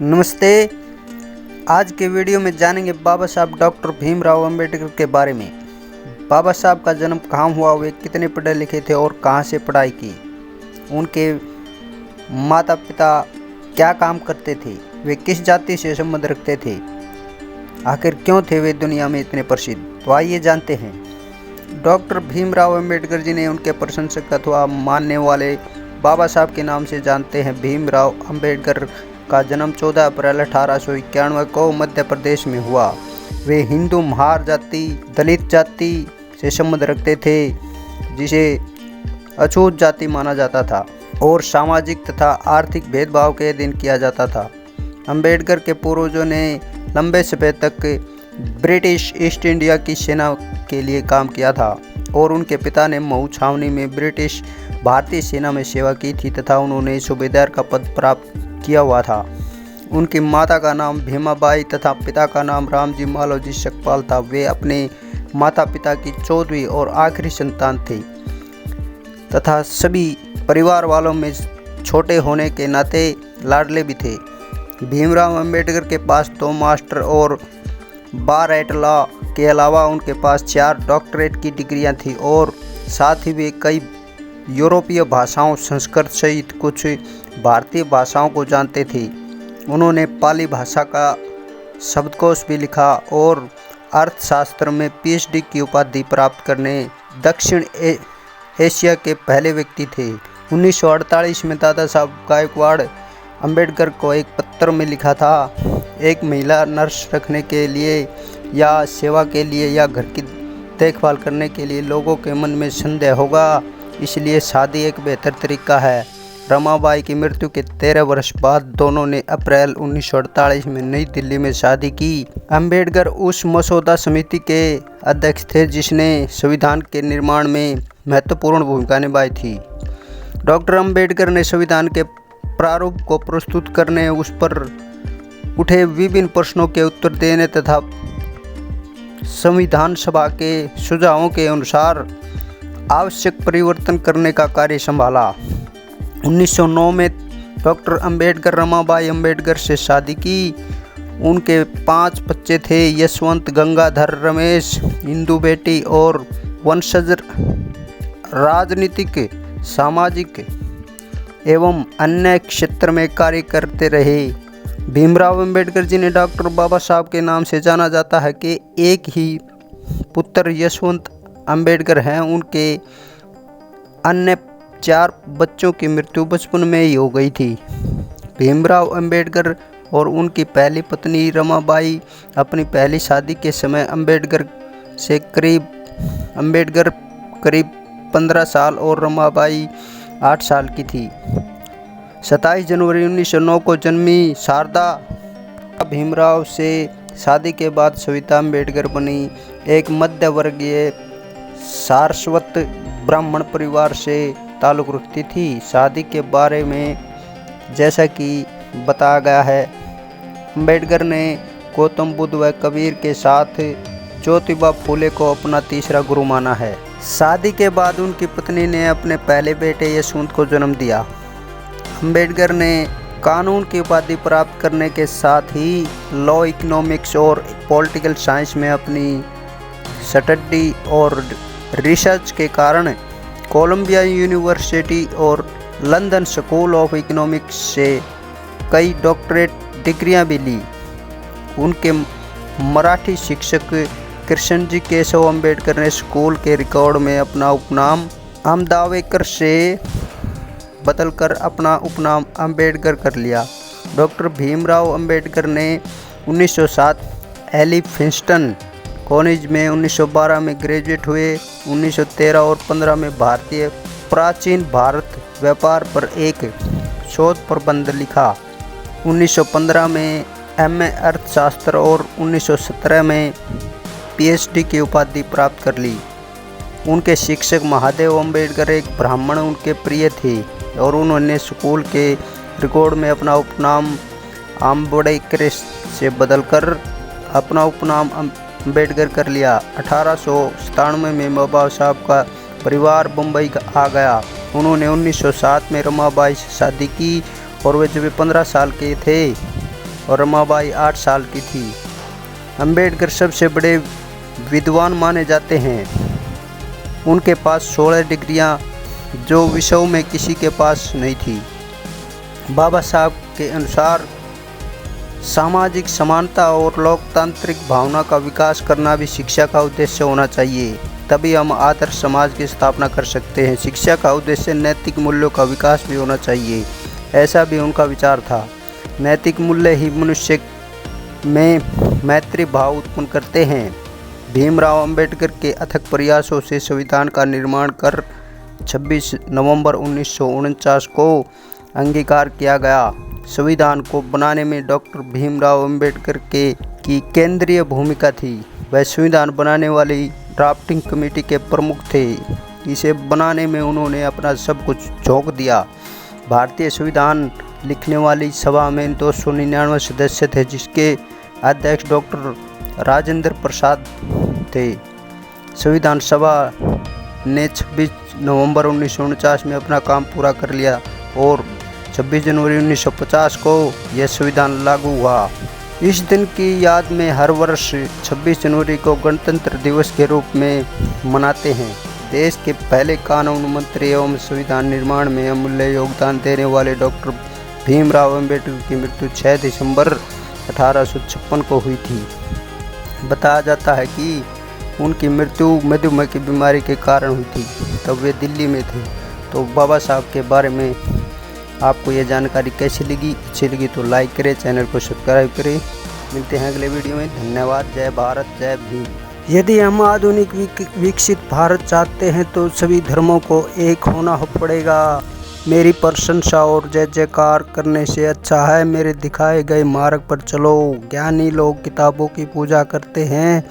नमस्ते। आज के वीडियो में जानेंगे बाबा साहब डॉक्टर भीमराव अंबेडकर के बारे में। बाबा साहब का जन्म कहाँ हुआ, वे कितने पढ़े लिखे थे और कहाँ से पढ़ाई की, उनके माता पिता क्या काम करते थे, वे किस जाति से संबंध रखते थे, आखिर क्यों थे वे दुनिया में इतने प्रसिद्ध। तो आइए जानते हैं। डॉक्टर भीमराव अंबेडकर जी ने उनके प्रशंसक अथवा मानने वाले बाबा साहब के नाम से जानते हैं। भीमराव अंबेडकर का जन्म 14 अप्रैल 1891 को मध्य प्रदेश में हुआ। वे हिंदू महार जाति दलित जाति से संबंध रखते थे, जिसे अछूत जाति माना जाता था और सामाजिक तथा आर्थिक भेदभाव के अधीन किया जाता था। अंबेडकर के पूर्वजों ने लंबे समय तक ब्रिटिश ईस्ट इंडिया की सेना के लिए काम किया था और उनके पिता ने महू छावनी में ब्रिटिश भारतीय सेना में सेवा की थी तथा उन्होंने सूबेदार का पद प्राप्त किया हुआ था। उनकी माता का नाम भीमाबाई तथा पिता का नाम रामजी मालोजी सकपाल था। वे अपने माता पिता की 14वीं और आखिरी संतान थे तथा सभी परिवार वालों में छोटे होने के नाते लाडले भी थे। भीमराव अंबेडकर के पास 2 मास्टर और बार एट लॉ के अलावा उनके पास 4 डॉक्टरेट की डिग्रियां थी और साथ ही वे कई यूरोपीय भाषाओं, संस्कृत सहित कुछ भारतीय भाषाओं को जानते थे। उन्होंने पाली भाषा का शब्दकोश भी लिखा और अर्थशास्त्र में पीएचडी की उपाधि प्राप्त करने दक्षिण एशिया के पहले व्यक्ति थे। 1948 में दादा साहब गायकवाड़ अंबेडकर को एक पत्र में लिखा था, एक महिला नर्स रखने के लिए या सेवा के लिए या घर की देखभाल करने के लिए लोगों के मन में संदेह होगा, इसलिए शादी एक बेहतर तरीका है। रमाबाई की मृत्यु के 13 वर्ष बाद दोनों ने अप्रैल 1948 में नई दिल्ली में शादी की। अंबेडकर उस मसौदा समिति के अध्यक्ष थे जिसने संविधान के निर्माण में महत्वपूर्ण भूमिका निभाई थी। डॉक्टर अंबेडकर ने संविधान के प्रारूप को प्रस्तुत करने, उस पर उठे विभिन्न प्रश्नों के उत्तर देने तथा संविधान सभा के सुझावों के अनुसार आवश्यक परिवर्तन करने का कार्य संभाला। 1909 में डॉक्टर अंबेडकर रमाबाई अंबेडकर से शादी की। उनके 5 बच्चे थे, यशवंत, गंगाधर, रमेश, इंदु बेटी और वंशज राजनीतिक, सामाजिक एवं अन्य क्षेत्र में कार्य करते रहे। भीमराव अंबेडकर जी ने डॉक्टर बाबा साहब के नाम से जाना जाता है कि एक ही पुत्र यशवंत अंबेडकर हैं। उनके अन्य 4 बच्चों की मृत्यु बचपन में ही हो गई थी। भीमराव अंबेडकर और उनकी पहली पत्नी रमाबाई अपनी पहली शादी के समय अंबेडकर करीब 15 साल और रमाबाई 8 साल की थी। 27 जनवरी 1909 को जन्मी शारदा भीमराव से शादी के बाद सविता अंबेडकर बनी। एक मध्य वर्गीय सारस्वत ब्राह्मण परिवार से ताल्लुक़ रखती थी। शादी के बारे में जैसा कि बताया गया है, अंबेडकर ने गौतम बुद्ध व कबीर के साथ ज्योतिबा फूले को अपना तीसरा गुरु माना है। शादी के बाद उनकी पत्नी ने अपने पहले बेटे यशवंत को जन्म दिया। अंबेडकर ने कानून की उपाधि प्राप्त करने के साथ ही लॉ, इकोनॉमिक्स और पॉलिटिकल साइंस में अपनी स्टडी और रिसर्च के कारण कोलंबिया यूनिवर्सिटी और लंदन स्कूल ऑफ इकोनॉमिक्स से कई डॉक्टरेट डिग्रियां भी ली। उनके मराठी शिक्षक कृष्णजी केशव अंबेडकर ने स्कूल के रिकॉर्ड में अपना उपनाम आमदावेकर से बदलकर अपना उपनाम अंबेडकर कर लिया। डॉक्टर भीमराव अंबेडकर ने 1907 एलिफिंस्टन कॉलेज में 1912 में ग्रेजुएट हुए। 1913 और 15 में भारतीय प्राचीन भारत व्यापार पर एक शोध प्रबंध लिखा। 1915 में एमए अर्थशास्त्र और 1917 में पीएचडी की उपाधि प्राप्त कर ली। उनके शिक्षक महादेव अंबेडकर एक ब्राह्मण उनके प्रिय थे और उन्होंने स्कूल के रिकॉर्ड में अपना उपनाम आम्बेडकर से बदलकर अपना उपनाम अंबेडकर कर लिया। 1897 में बाबा साहब का परिवार बम्बई आ गया। उन्होंने 1907 में रमाबाई से शादी की और वे जब 15 साल के थे और रमाबाई 8 साल की थी। अंबेडकर सबसे बड़े विद्वान माने जाते हैं। उनके पास 16 डिग्रियां जो विषयों में किसी के पास नहीं थी। बाबा साहब के अनुसार सामाजिक समानता और लोकतांत्रिक भावना का विकास करना भी शिक्षा का उद्देश्य होना चाहिए, तभी हम आदर्श समाज की स्थापना कर सकते हैं। शिक्षा का उद्देश्य नैतिक मूल्यों का विकास भी होना चाहिए, ऐसा भी उनका विचार था। नैतिक मूल्य ही मनुष्य में मैत्री भाव उत्पन्न करते हैं। भीमराव अंबेडकर के अथक प्रयासों से संविधान का निर्माण कर 26 नवंबर 1949 को अंगीकार किया गया। संविधान को बनाने में डॉक्टर भीमराव अंबेडकर की केंद्रीय भूमिका थी। वह संविधान बनाने वाली ड्राफ्टिंग कमेटी के प्रमुख थे। इसे बनाने में उन्होंने अपना सब कुछ झोंक दिया। भारतीय संविधान लिखने वाली सभा में 299 सदस्य थे, जिसके अध्यक्ष डॉक्टर राजेंद्र प्रसाद थे। संविधान सभा ने 26 नवंबर 1949 में अपना काम पूरा कर लिया और 26 जनवरी 1950 को यह संविधान लागू हुआ। इस दिन की याद में हर वर्ष 26 जनवरी को गणतंत्र दिवस के रूप में मनाते हैं। देश के पहले कानून मंत्री एवं संविधान निर्माण में अमूल्य योगदान देने वाले डॉक्टर भीमराव अंबेडकर की मृत्यु 6 दिसंबर 1856 को हुई थी। बताया जाता है कि उनकी मृत्यु मधुमेह की बीमारी के कारण हुई थी, तब वे दिल्ली में थे। तो बाबा साहब के बारे में आपको यह जानकारी कैसी लगी? अच्छी लगी तो लाइक करें, चैनल को सब्सक्राइब करें। मिलते हैं अगले वीडियो में। धन्यवाद। जय भारत, जय भीम। यदि हम आधुनिक विकसित भारत चाहते हैं तो सभी धर्मों को एक होना पड़ेगा। मेरी प्रशंसा और जय जयकार करने से अच्छा है मेरे दिखाए गए मार्ग पर चलो। ज्ञानी लोग किताबों की पूजा करते हैं,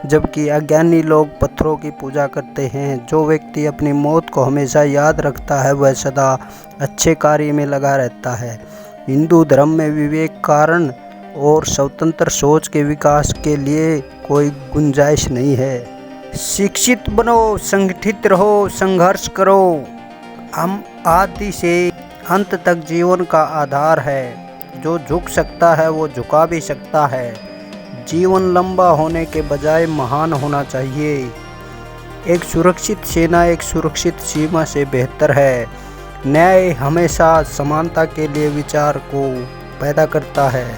जबकि अज्ञानी लोग पत्थरों की पूजा करते हैं। जो व्यक्ति अपनी मौत को हमेशा याद रखता है वह सदा अच्छे कार्य में लगा रहता है। हिंदू धर्म में विवेक, कारण और स्वतंत्र सोच के विकास के लिए कोई गुंजाइश नहीं है। शिक्षित बनो, संगठित रहो, संघर्ष करो। हम आदि से अंत तक जीवन का आधार है। जो झुक सकता है वो झुका भी सकता है। जीवन लंबा होने के बजाय महान होना चाहिए। एक सुरक्षित सेना एक सुरक्षित सीमा से बेहतर है। न्याय हमेशा समानता के लिए विचार को पैदा करता है।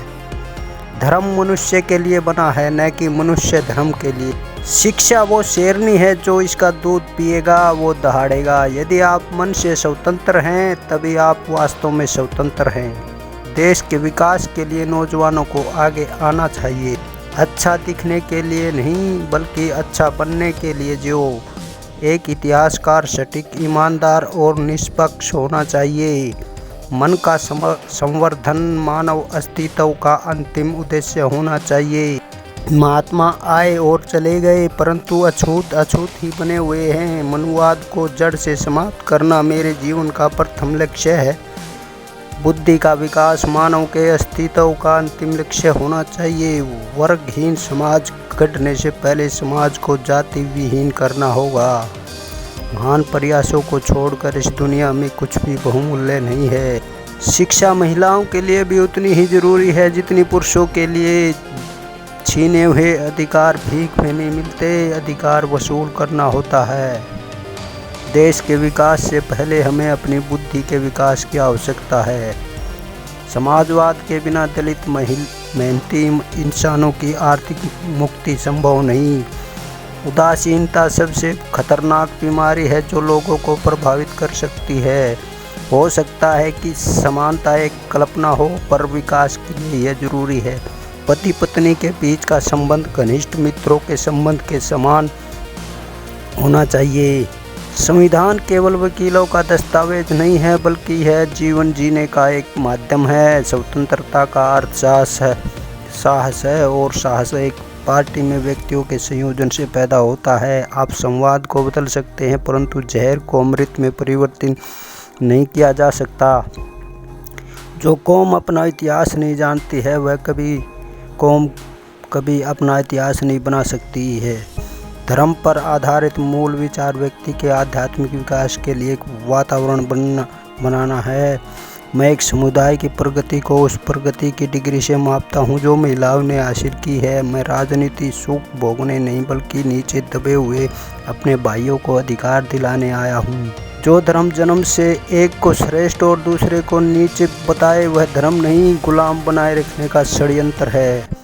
धर्म मनुष्य के लिए बना है, न कि मनुष्य धर्म के लिए। शिक्षा वो शेरनी है, जो इसका दूध पिएगा वो दहाड़ेगा। यदि आप मन से स्वतंत्र हैं तभी आप वास्तव में स्वतंत्र हैं। देश के विकास के लिए नौजवानों को आगे आना चाहिए। अच्छा दिखने के लिए नहीं बल्कि अच्छा बनने के लिए जियो। एक इतिहासकार सटीक, ईमानदार और निष्पक्ष होना चाहिए। मन का संवर्धन मानव अस्तित्व का अंतिम उद्देश्य होना चाहिए। महात्मा आए और चले गए परंतु अछूत ही बने हुए हैं। मनुवाद को जड़ से समाप्त करना मेरे जीवन का प्रथम लक्ष्य है। बुद्धि का विकास मानव के अस्तित्व का अंतिम लक्ष्य होना चाहिए। वर्गहीन समाज गढ़ने से पहले समाज को जाति विहीन करना होगा। महान प्रयासों को छोड़कर इस दुनिया में कुछ भी बहुमूल्य नहीं है। शिक्षा महिलाओं के लिए भी उतनी ही जरूरी है जितनी पुरुषों के लिए। छीने हुए अधिकार भीख में नहीं मिलते, अधिकार वसूल करना होता है। देश के विकास से पहले हमें अपनी बुद्धि के विकास की आवश्यकता है। समाजवाद के बिना दलित, मेहनती इंसानों की आर्थिक मुक्ति संभव नहीं। उदासीनता सबसे खतरनाक बीमारी है जो लोगों को प्रभावित कर सकती है। हो सकता है कि समानता एक कल्पना हो, पर विकास के लिए यह जरूरी है। पति पत्नी के बीच का संबंध घनिष्ठ मित्रों के संबंध के समान होना चाहिए। संविधान केवल वकीलों का दस्तावेज नहीं है बल्कि यह जीवन जीने का एक माध्यम है। स्वतंत्रता का अर्थ साहस है और साहस एक पार्टी में व्यक्तियों के संयोजन से पैदा होता है। आप संवाद को बदल सकते हैं परंतु जहर को अमृत में परिवर्तित नहीं किया जा सकता। जो कौम अपना इतिहास नहीं जानती है वह कभी अपना इतिहास नहीं बना सकती है। धर्म पर आधारित मूल विचार व्यक्ति के आध्यात्मिक विकास के लिए एक वातावरण बनाना है। मैं एक समुदाय की प्रगति को उस प्रगति की डिग्री से मापता हूँ जो महिलाओं ने हासिल की है। मैं राजनीति सुख भोगने नहीं बल्कि नीचे दबे हुए अपने भाइयों को अधिकार दिलाने आया हूँ। जो धर्म जन्म से एक को श्रेष्ठ और दूसरे को नीचे बताए वह धर्म नहीं, गुलाम बनाए रखने का षड्यंत्र है।